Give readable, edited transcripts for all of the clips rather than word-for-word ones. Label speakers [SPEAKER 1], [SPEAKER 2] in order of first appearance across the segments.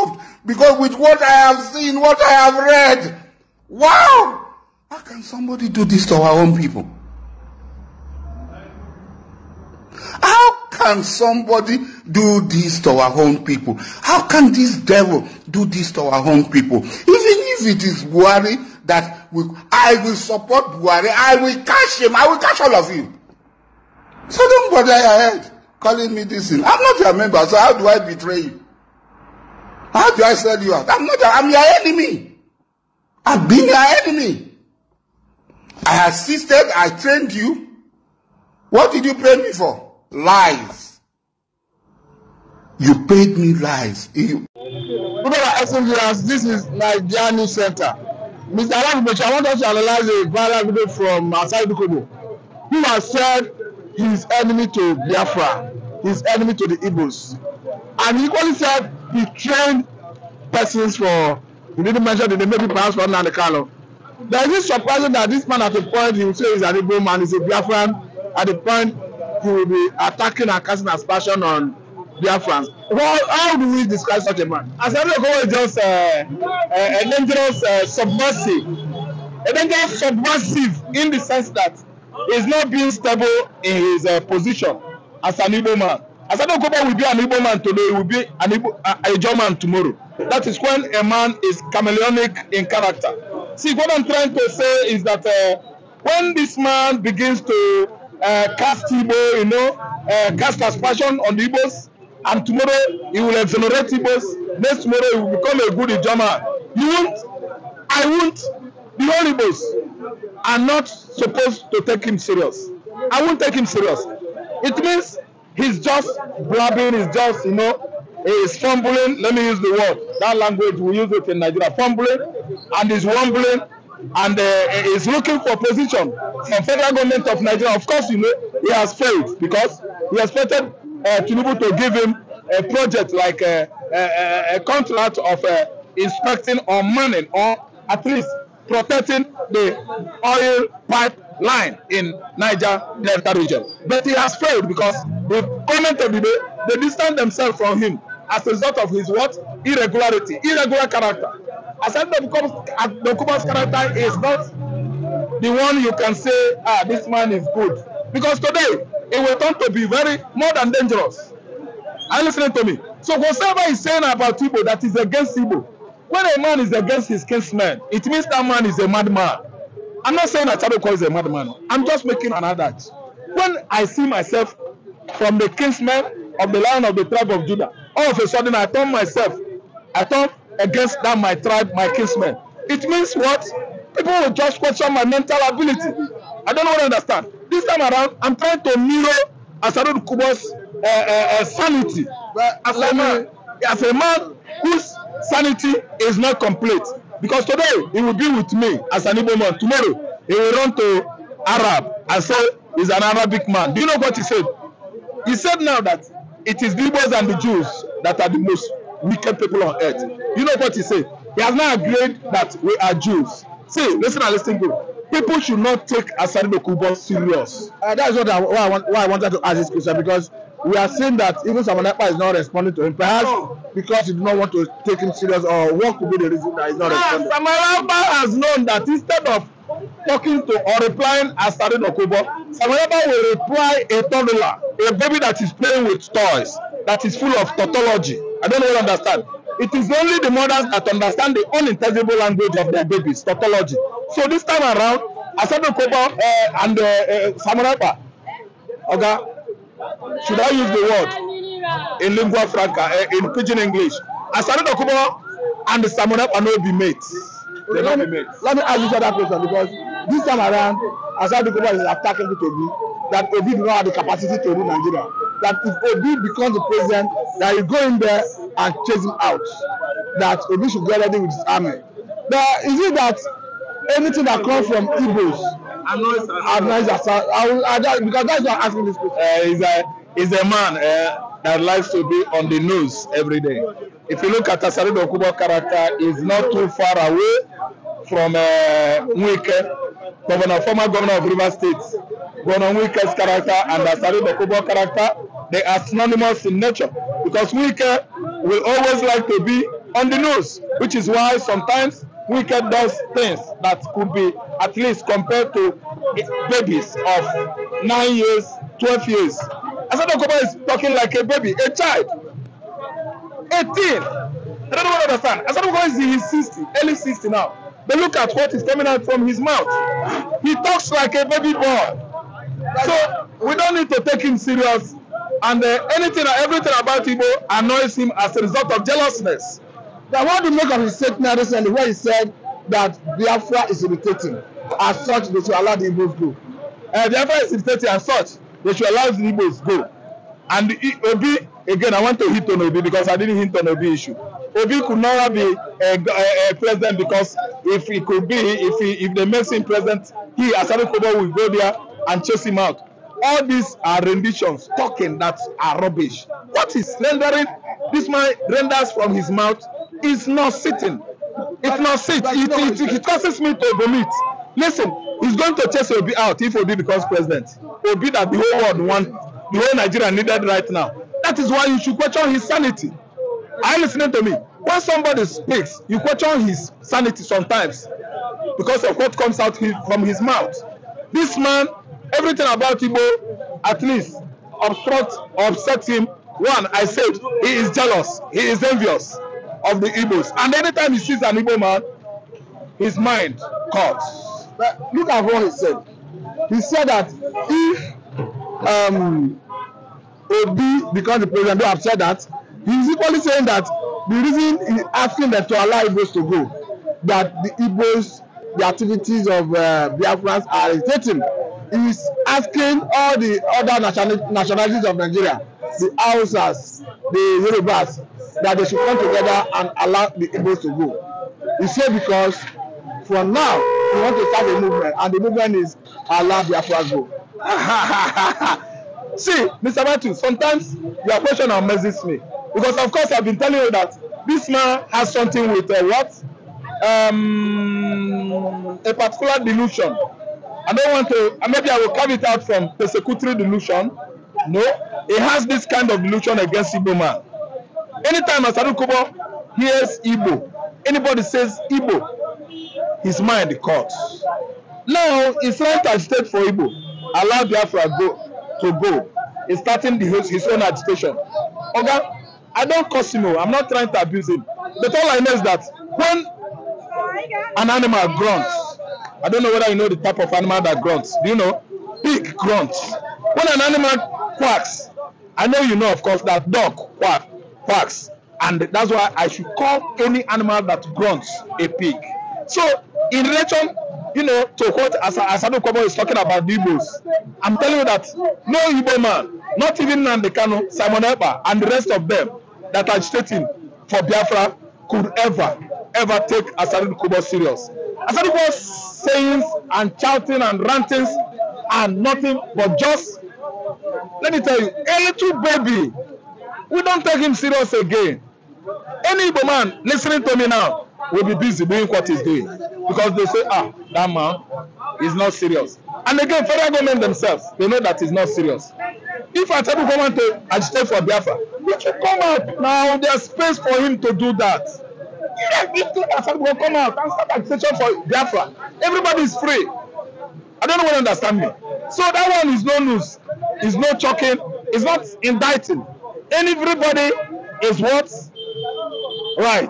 [SPEAKER 1] involved because with what I have seen, what I have read, wow! How can somebody do this to our own people? How can somebody do this to our own people? How can this devil do this to our own people? Even if it is Buhari that I will support Buhari, I will catch him, I will catch all of you. So don't bother your head calling me this thing. I'm not your member, so how do I betray you? How do I sell you out? I'm your enemy. I've been your enemy. I assisted, I trained you. What did you pay me for? Lies. You paid me lies.
[SPEAKER 2] This is Nigeria News Center. Mr. Raphael Ngbechi, I want us to analyze a viral video from Asari Dukobo, who has said he is enemy to Biafra, he is enemy to the Igbos. And he equally said he trained persons for, he didn't mention the name, maybe perhaps for Nnamdi. There is surprising that this man at a point he will say he's an Igbo man, he's a Biafran. At the point he will be attacking and casting aspersion on Biafrans. Well, how do we describe such a man?
[SPEAKER 3] Asari Dukobo is just a dangerous subversive. A dangerous subversive in the sense that he's not being stable in his position as an Igbo man. Asari Dukobo will be an Igbo man today, he will be a German tomorrow. That is when a man is chameleonic in character. See, what I'm trying to say is that when this man begins to cast Igbo, cast aspersion on the Igbos, and tomorrow he will exonerate Igbos, next tomorrow he will become a good German. I won't. The whole Igbos are not supposed to take him serious. I won't take him serious. It means he's just blabbing, he's just, he's fumbling. Let me use the word. That language, we use it in Nigeria. Fumbling, and he's wumbling, and he's looking for position from federal government of Nigeria. Of course, he has failed because he expected Tinubu to give him a project like a contract of inspecting or manning or at least protecting the oil pipeline in Niger Delta region. But he has failed because the government of the day, they distance themselves from him as a result of his what? Irregularity, irregular character. Asari Dukobo's character is not the one you can say, this man is good. Because today, it will turn to be more than dangerous. Are you listening to me? So whatever he's saying about Igbo that is against Igbo, when a man is against his kinsmen, it means that man is a madman. I'm not saying that Asari Dukobo is a madman. I'm just making an adage. When I see myself from the kinsmen of the Lion of the tribe of Judah, all of a sudden I turn against that my tribe, my kinsmen. It means what? People will just question my mental ability. I don't know what I understand. This time around, I'm trying to mirror Asari Dukobo's sanity. As a man whose sanity is not complete. Because today, he will be with me as an Igbo man. Tomorrow, he will run to Arab and say he's an Arabic man. Do you know what he said? He said now that it is the Igbos and the Jews that are the most wicked people on earth. You know what he said? He has now agreed that we are Jews. See, listen and listen good. People should not take Asari Dukobo serious.
[SPEAKER 2] That's why I wanted to ask this question, because we are seeing that even Ekpa is not responding to him. Perhaps because he do not want to take him serious, or what could be the reason that he's not responding?
[SPEAKER 3] Ekpa has known that instead of talking to or replying Asari Dukobo, Ekpa will reply a toddler, a baby that is playing with toys, that is full of tautology. I don't know what I understand. It is only the mothers that understand the unintelligible language of their babies, tautology. So this time around, Asari Dukobo and Ekpa, okay, should I use the word in lingua franca, in pidgin English? Asari Dukobo and the Ekpa no be mates. They don't be mates.
[SPEAKER 2] Let me ask you that question, because this time around, Asari Dukobo is attacking Obi, that Obi do not have the capacity to rule Nigeria. That if Obi becomes the president, that you go in there and chase him out. That Obi should get ready with his army. Now, is it that anything that comes from Igbos annoys Asari? Because that's why I'm asking this question.
[SPEAKER 3] He's a man that likes to be on the news every day. If you look at Asari Dukobo's character, he's not too far away from Nweke, former governor of Rivers State. Governor Nwike's character and Asari Dukobo's character, they are synonymous in nature. Because Nweke will always like to be on the news, which is why sometimes Wicked does things that could be at least compared to babies of 9 years, 12 years. Asari Dukobo is talking like a baby, a child, 18. I don't understand. Asari Dukobo is in his 60, early 60 now. But look at what is coming out from his mouth. He talks like a baby boy. So we don't need to take him serious. And anything and everything about Igbo annoys him as a result of jealousness.
[SPEAKER 2] Now, what do you make of his statement recently where he said that Biafra is irritating? As such, they should allow the Igbos go.
[SPEAKER 3] Biafra is irritating as such, they should allow the Igbos go. And Obi, again, I want to hit on Obi because I didn't hit on Obi issue. Obi could never be a president because if he could be, if they make him president, he, Asari Dukobo, will go there and chase him out. All these are renditions, talking that are rubbish. What is rendering, this man renders from his mouth is not sitting. It's not sit. It causes me to vomit. Listen, he's going to chase Obi out if Obi becomes president. Obi that the whole world wants, the whole Nigeria needed right now. That is why you should question his sanity. Are you listening to me? When somebody speaks, you question his sanity sometimes because of what comes out from his mouth. This man, everything about Igbo, at least upsets him. One, I said, he is jealous, he is envious of the Igbos. And anytime he sees an Igbo man, his mind cuts.
[SPEAKER 2] But look at what he said. He said that if Obi becomes the president, they have said that, he's equally saying that the reason he's asking them to allow Igbos to go, that the Igbos, the activities of Biafrans are irritating. He's asking all the other nationalities of Nigeria, the Hausas, the Yorubas, that they should come together and allow the Igbos to go. He said because for now, we want to start a movement, and the movement is allow Biafra go.
[SPEAKER 3] See, Mr. Matthew, sometimes your question amazes me. Because of course I've been telling you that this man has something with a particular delusion. I don't want to, maybe I will carve it out from persecutory delusion. No, he has this kind of delusion against Igbo man. Anytime Asari Dukobo hears Igbo, anybody says Igbo, his mind cuts. Now he's trying to agitate for Igbo, allow Biafra to go. He's starting his own agitation. Okay, I don't curse him. I'm not trying to abuse him. But all I know is that when an animal grunts, I don't know whether you know the type of animal that grunts. Do you know? Pig grunts. When an animal quacks, I know you know, of course, that dog quacks. And that's why I should call any animal that grunts a pig. So, in relation, you know, to what Asari Dukobo is talking about the Igbos, I'm telling you that no Igbo man, not even Nnamdi Kanu, Simon Ekpa, and the rest of them that are agitating for Biafra could ever take Asari Dukobo serious. Asari Dukobo's sayings and shouting and rantings are nothing but just, let me tell you, a little baby. We don't take him serious again. Any Igbo man listening to me now will be busy doing what he's doing because they say, that man is not serious. And again, federal government themselves, they know that he's not serious. If Asari Dukobo want to agitate for Biafra, he should come out now. There's space for him to do that. If Asari Dukobo come out and start agitation for Biafra, everybody is free. I don't know what you understand me. So that one is no news, is no choking, is not indicting. And everybody is what? Right.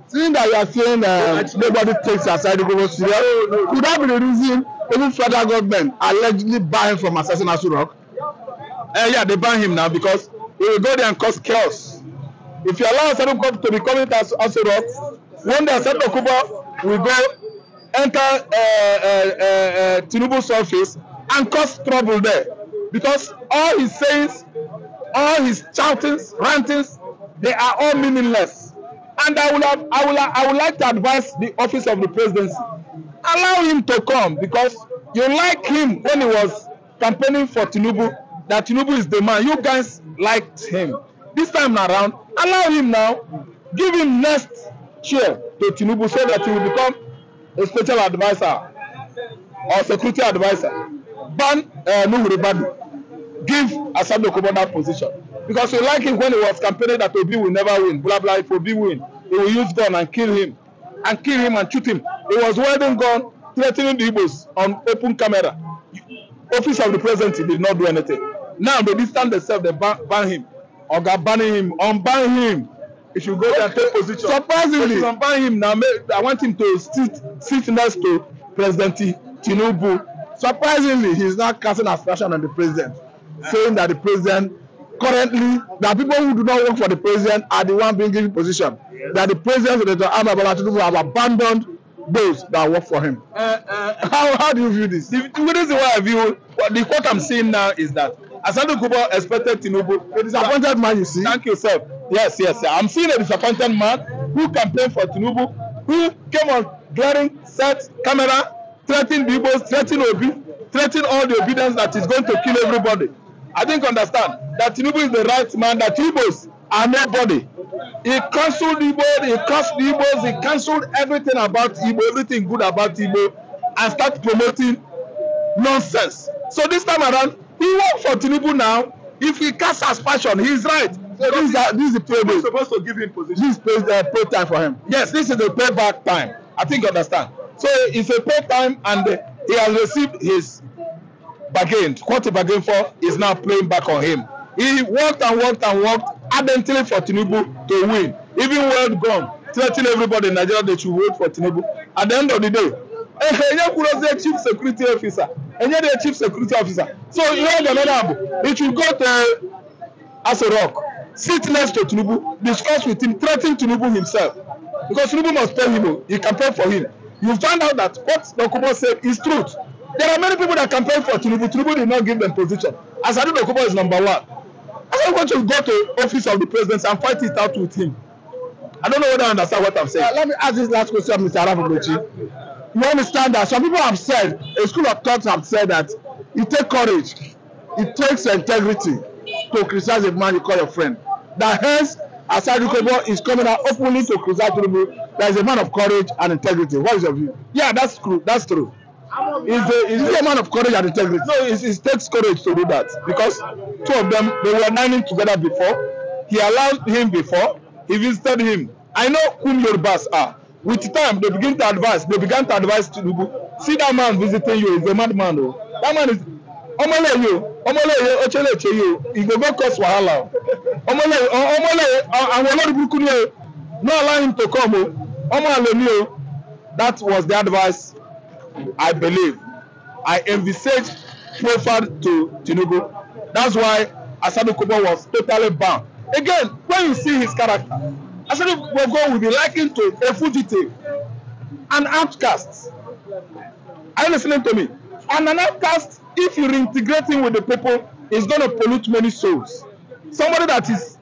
[SPEAKER 2] Seeing that you are saying nobody takes Asari Dukobo serious, could that be the reason even federal government allegedly ban him from assessing Aso Rock?
[SPEAKER 3] Yeah, they ban him now because he will go there and cause chaos. If you allow Asari Dukobo to be coming to Aso Rock, one day Asari Dukobo will go enter Tinubu's office and cause trouble there because all his sayings, all his shoutings, rantings, they are all meaningless. And I would like to advise the office of the presidency, allow him to come because you like him when he was campaigning for Tinubu, that Tinubu is the man. You guys liked him. This time around, allow him now, give him next chair to Tinubu so that he will become a special advisor or security advisor. Ban Nuhuri Badu. Give Asari Dukobo that position. Because we like him when he was campaigning that Obi will never win. Blah blah, if Obi win, he will use gun and kill him and shoot him. He was wielding gun, threatening the Igbos on open camera. Office of the president did not do anything. Now they distance themselves, they ban him. Oga banning him, unban him. He should go there and take position. Surprisingly, unban him now. I want him to sit next to President Tinubu. Surprisingly, he is not casting aspersion on the president, saying that the president currently, that people who do not work for the president are the one being given position. That the president of the Tinubu have abandoned those that work for him. How do you view this? The reason why I view what I'm seeing now is that Asari Dukobo expected Tinubu. A disappointed man, you see. Thank you, sir. Yes. I'm seeing a disappointed man who campaigned for Tinubu, who came on glaring set camera, threatening the Igbos, threatening Obi, threatening all the obedience that is going to kill everybody. I think understand that Tinubu is the right man, that Igbos are nobody. He cancelled Igbo, he cursed the Igbos, he cancelled everything about Igbo, everything good about Igbo, and start promoting nonsense. So this time around, he worked for Tinubu now. If he casts aspersion, he is right. So this is the payback. We're supposed to give him position. This is the pay time for him. Yes, this is the payback time. I think you understand. So it's a pay time, and he has received his bargain. What he bargained for is now playing back on him. He worked ardently for Tinubu to win. Even well gone, threatening everybody in Nigeria they should vote for Tinubu. At the end of the day, the chief security officer, the chief security officer. So you have another. He should go to Asari Rock, sit next to Tinubu, discuss with him, threaten Tinubu himself, because Tinubu must pay him. He campaign for him. You find out that what Dukobo said is truth. There are many people that campaign for Tinubu. Tinubu did not give them position. Asari Dukobo is number one. I want to go to office of the president and fight it out with him. I don't know whether I understand what I'm saying. Let me ask this last question, Mr. Raphael Ngbechi. You understand that some people have said, a school of thought have said that it takes courage, it takes integrity to criticize a man you call your friend. That hence, Asari Dukobo is coming out openly to criticize Tinubu. That is a man of courage and integrity. What is your view? Yeah, that's true. That's true. Is he a man of courage and integrity? No, it takes courage to do that, because two of them, they were dining together before. He allowed him before. He visited him. I know whom Yorubas are. With time, they began to advise Tinubu. See that man visiting you, he's a madman. That man is he go cause wahala. No allow him to come. That was the advice I believe. I envisaged profile to Tinubu. That's why Asari Dukobo was totally bound. Again, when you see his character, Asari Dukobo will be likened to a fugitive, an outcast. Are you listening to me? And an outcast, if you reintegrate him with the people, is going to pollute many souls. Somebody that is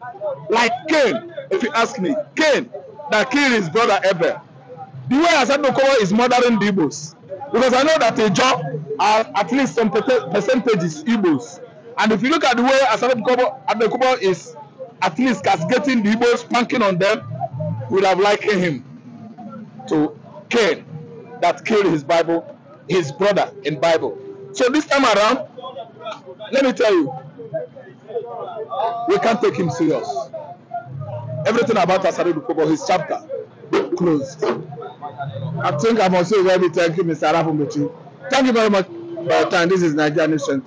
[SPEAKER 3] like Cain, if you ask me, Cain, that killed his brother Abel. The way Asari Dukobo is murdering the Igbos, because I know that a job are at least some percentages Igbos. And if you look at the way Asari Dukobo is at least castigating the Igbos, spanking on them, would have likened him to Cain that killed his brother in Bible. So this time around, let me tell you, we can't take him serious. Everything about Asari Dukobo, his chapter, closed. I think I must say very thank you, Mr. Raphael Ngbechi. Thank you very much for your time. This is Nigeria News Center.